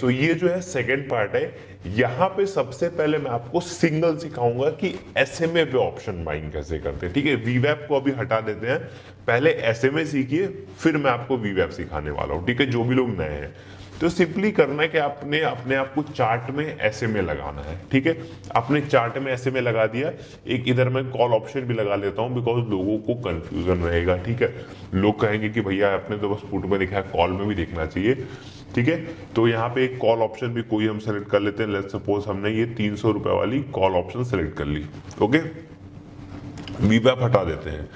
सो ये जो है सेकंड पार्ट है। यहाँ पे सबसे पहले मैं आपको सिंगल सिखाऊंगा कि एसएमए पे ऑप्शन बाइंग कैसे करते हैं। ठीक है, वीवैप को अभी हटा देते हैं, पहले एसएमए सीखिए, फिर मैं आपको वीवैप सिखाने वाला हूँ। ठीक है, जो भी लोग नए हैं तो सिंपली करना है कि आपने अपने आप को चार्ट में एसएमए लगाना है। ठीक है, अपने चार्ट में एसएमए लगा दिया, एक इधर मैं कॉल ऑप्शन भी लगा लेता हूं बिकॉज लोगों को कंफ्यूजन रहेगा। ठीक है, लोग कहेंगे कि भैया आपने तो बस पुट में दिखाया, कॉल में भी देखना चाहिए। ठीक है, तो यहाँ पे एक कॉल ऑप्शन भी कोई हम सेलेक्ट कर लेते हैं। लेट्स सपोज हमने ये 300 रुपए वाली कॉल ऑप्शन सेलेक्ट कर ली। ओके, वीवैप हटा देते हैं।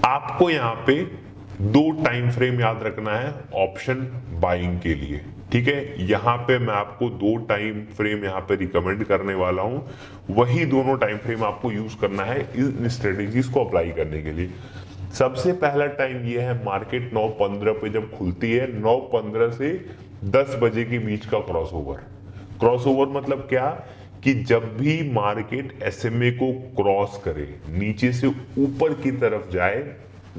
आपको यहाँ पे दो टाइम फ्रेम याद रखना है ऑप्शन बाइंग के लिए। ठीक है, यहां पे मैं आपको दो टाइम फ्रेम यहां पे रिकमेंड करने वाला हूं, वही दोनों टाइम फ्रेम आपको यूज करना है इन स्ट्रेटेजीज को अप्लाई करने के लिए। सबसे पहला टाइम ये है मार्केट 9:15 पे जब खुलती है, 9:15 से 10 बजे के बीच का क्रॉसओवर। क्रॉसओवर मतलब क्या कि जब भी मार्केट एसएमए को क्रॉस करे, नीचे से ऊपर की तरफ जाए,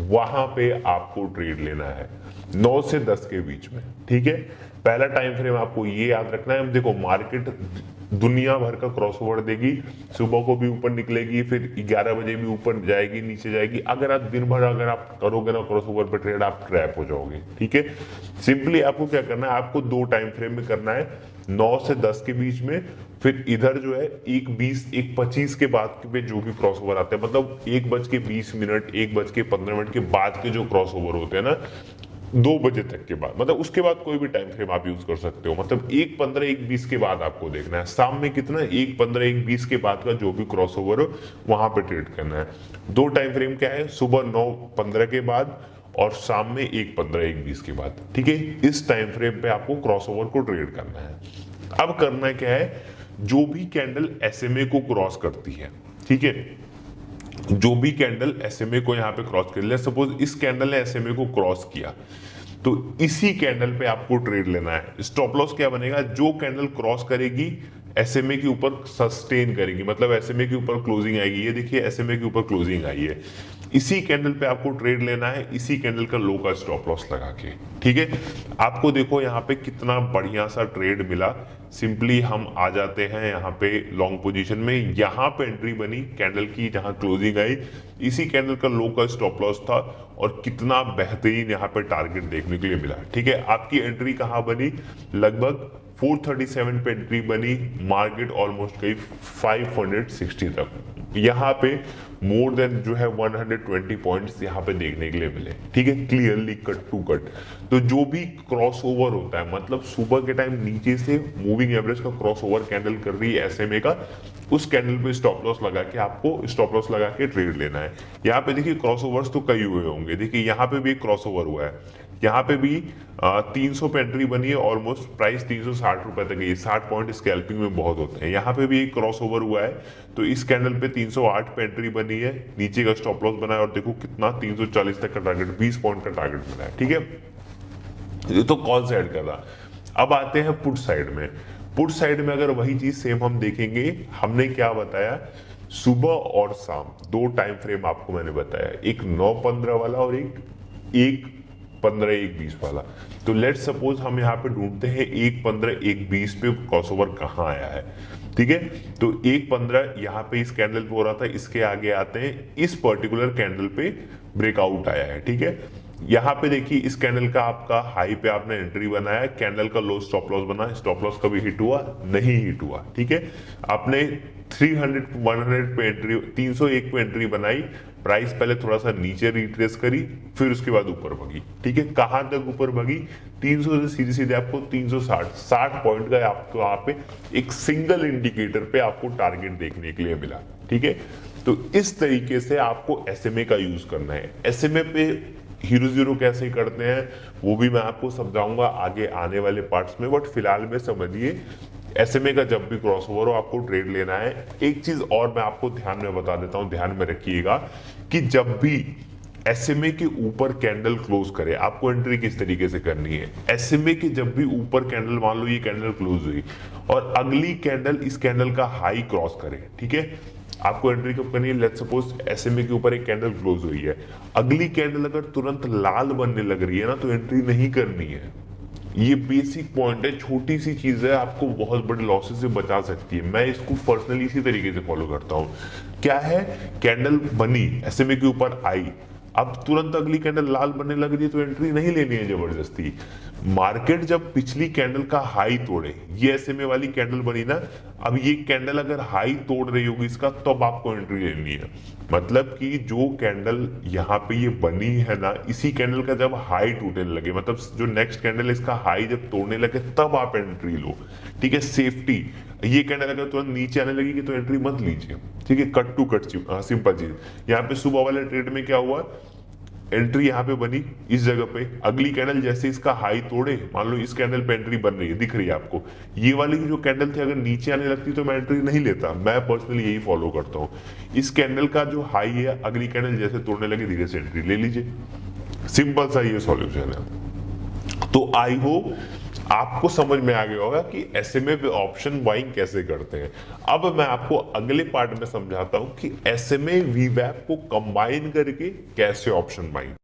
वहां पे आपको ट्रेड लेना है 9 से 10 के बीच में। ठीक है, पहला टाइम फ्रेम आपको ये याद रखना है। देखो मार्केट दुनिया भर का क्रॉसओवर देगी, सुबह को भी ऊपर निकलेगी, फिर 11 बजे भी ऊपर जाएगी, नीचे जाएगी। अगर आप दिन भर अगर आप करोगे ना क्रॉसओवर पे ट्रेड, आप ट्रैप हो जाओगे। ठीक है, सिंपली आपको क्या करना है, आपको दो टाइम फ्रेम में करना है, 9 से 10 के बीच में, फिर इधर जो है 1:20 1:25 के बाद पे जो भी क्रॉसओवर आते हैं, मतलब 1:20 1:15 के बाद के जो क्रॉसओवर होते हैं ना, 2 बजे तक के बाद, मतलब उसके बाद कोई भी टाइम फ्रेम आप यूज कर सकते हो। मतलब 1:15 1:20 के बाद आपको देखना है, शाम में कितना 1:15 1:20 के बाद का जो भी क्रॉसओवर हो वहां पे ट्रेड करना है। दो टाइम फ्रेम क्या है, सुबह 9:15 के बाद और शाम में 1:15 1:20 के बाद। ठीक है, इस टाइम फ्रेम पे आपको क्रॉसओवर को ट्रेड करना है। अब करना क्या है, जो भी कैंडल एसएमए को क्रॉस करती है, ठीक है, जो भी कैंडल एसएमए को यहां पे क्रॉस कर, लेट्स सपोज इस कैंडल ने एसएमए को क्रॉस किया, तो इसी कैंडल पे आपको ट्रेड लेना है। स्टॉप लॉस क्या बनेगा, जो कैंडल क्रॉस करेगी एसएमए के ऊपर सस्टेन करेगी, मतलब एसएमए के ऊपर क्लोजिंग आएगी। ये देखिए एसएमए के ऊपर क्लोजिंग आई है, इसी कैंडल पे आपको ट्रेड लेना है, इसी कैंडल का लो का स्टॉप लॉस लगा के। ठीक है, आपको देखो यहाँ पे कितना बढ़िया सा ट्रेड मिला। सिंपली हम आ जाते हैं यहाँ पे लॉन्ग पोजीशन में, यहाँ पे एंट्री बनी कैंडल की, जहां क्लोजिंग आई, इसी कैंडल का लो का स्टॉप लॉस था, और कितना बेहतरीन यहाँ पे टारगेट देखने के लिए मिला। ठीक है, आपकी एंट्री कहाँ बनी, लगभग 437 पे एंट्री बनी, मार्केट ऑलमोस्ट गई 560 तक। यहाँ पे मोर देन जो है 120 पॉइंट्स यहाँ पे देखने के लिए मिले। ठीक है, क्लियरली कट टू कट। तो जो भी क्रॉस ओवर होता है, मतलब सुबह के टाइम नीचे से मूविंग एवरेज का क्रॉस ओवर कैंडल कर रही है एसएमए का, उस कैंडल पे स्टॉप लॉस लगा के आपको स्टॉप लॉस लगा के ट्रेड लेना है। यहाँ पे देखिए क्रॉस ओवर्स तो कई हुए होंगे, देखिए यहाँ पे भी क्रॉस ओवर हुआ है, यहाँ पे भी 300 पे एंट्री बनी है, ऑलमोस्ट प्राइस 360 रुपए तक है। 60 पॉइंट स्कैल्पिंग में बहुत होते हैं। यहाँ पे भी एक क्रॉस ओवर हुआ है, तो इस कैंडल पे 308 पे एंट्री बनी है, नीचे का स्टॉप लॉस बना है, और देखो कितना 340 तक का टारगेट, 20 पॉइंट का टारगेट मिला है। ठीक है, ये तो कॉल साइड कर रहा। अब आते हैं पुट साइड में। पुट साइड में अगर वही चीज सेम हम देखेंगे, हमने क्या बताया, सुबह और शाम दो टाइम फ्रेम आपको मैंने बताया, एक 9:15 वाला और एक 1:15 1:20 वाला। तो लेट सपोज हम यहाँ पे ढूंढते हैं 1:15 1:20 पे क्रॉसओवर कहाँ आया है। ठीक है, तो 1:15 यहाँ पे इस कैंडल पे हो रहा था, इसके आगे आते हैं, इस पर्टिकुलर कैंडल पे ब्रेकआउट आया है। ठीक है, यहाँ पे देखिए इस कैंडल का आपका हाई पे आपने एंट्री बनाया, कैंडल का लो स्टॉप लॉस बना, स्टॉप लॉस कभी हिट हुआ नहीं, हिट हुआ। ठीक है, आपने 300 100 पे एंट्री, 301 पे एंट्री बनाई, प्राइस पहले थोड़ा सा नीचे रिट्रेस करी, फिर उसके बाद ऊपर भगी। ठीक है, कहां तक ऊपर भगी, 300 से सीधे सीधे आपको 360 पॉइंट का आपको यहाँ पे एक सिंगल इंडिकेटर पे आपको टारगेट देखने के लिए मिला। ठीक है, तो इस तरीके से आपको एसएमए का यूज करना है। एसएमए पे हीरो जीरो कैसे करते हैं वो भी मैं आपको समझाऊंगा आगे आने वाले पार्ट्स में, बट फिलहाल में समझिए एसएमए का जब भी क्रॉसओवर हो आपको ट्रेड लेना है। एक चीज और मैं आपको ध्यान में बता देता हूं, ध्यान में रखिएगा कि जब भी एसएमए के ऊपर कैंडल क्लोज करे, आपको एंट्री किस तरीके से करनी है। एसएमए के जब भी ऊपर कैंडल, मान लो ये कैंडल क्लोज हुई और अगली कैंडल इस कैंडल का हाई क्रॉस करे, ठीक है, आपको एंट्री कब करनी है। लेट्स सपोज एसएमए के ऊपर एक कैंडल क्लोज हुई है, अगली कैंडल अगर तुरंत लाल बनने लग रही है ना, तो एंट्री नहीं करनी है। ये बेसिक पॉइंट है, छोटी सी चीज है, आपको बहुत बड़े लॉसेस से बचा सकती है। मैं इसको पर्सनली इसी तरीके से फॉलो करता हूँ। क्या है, कैंडल बनी, एसएमए के ऊपर आई, अब तुरंत अगली कैंडल लाल बनने लग रही है तो एंट्री नहीं लेनी है जबरदस्ती। मार्केट जब पिछली कैंडल का हाई तोड़े, ये एसएमए वाली कैंडल बनी ना, अब ये कैंडल अगर हाई तोड़ रही होगी इसका, तब आपको एंट्री लेनी है। मतलब कि जो कैंडल यहाँ पे ये बनी है ना, इसी कैंडल का जब हाई टूटने लगे, मतलब जो नेक्स्ट कैंडल है इसका हाई जब तोड़ने लगे, तब आप एंट्री लो। ठीक है, सेफ्टी। ये कैंडल अगर तुरंत नीचे आने लगेगी तो एंट्री मत लीजिए। ठीक है, कट टू कट सिंपल चीज। यहाँ पे सुबह वाले ट्रेड में क्या हुआ, एंट्री यहाँ पे बनी इस जगह पे, अगली कैंडल जैसे इसका हाई तोड़े, मान लो इस कैंडल पे एंट्री बन रही है, दिख रही है आपको, ये वाली जो कैंडल थी अगर नीचे आने लगती तो मैं एंट्री नहीं लेता। मैं पर्सनली यही फॉलो करता हूँ, इस कैंडल का जो हाई है अगली कैंडल जैसे तोड़ने लगे धीरे से एंट्री ले लीजिए। सिंपल सा ये सॉल्यूशन है। तो आई होप आपको समझ में आ गया होगा कि एसएमए पे ऑप्शन बाइंग कैसे करते हैं। अब मैं आपको अगले पार्ट में समझाता हूं कि एसएमए वीवैप को कंबाइन करके कैसे ऑप्शन बाइंग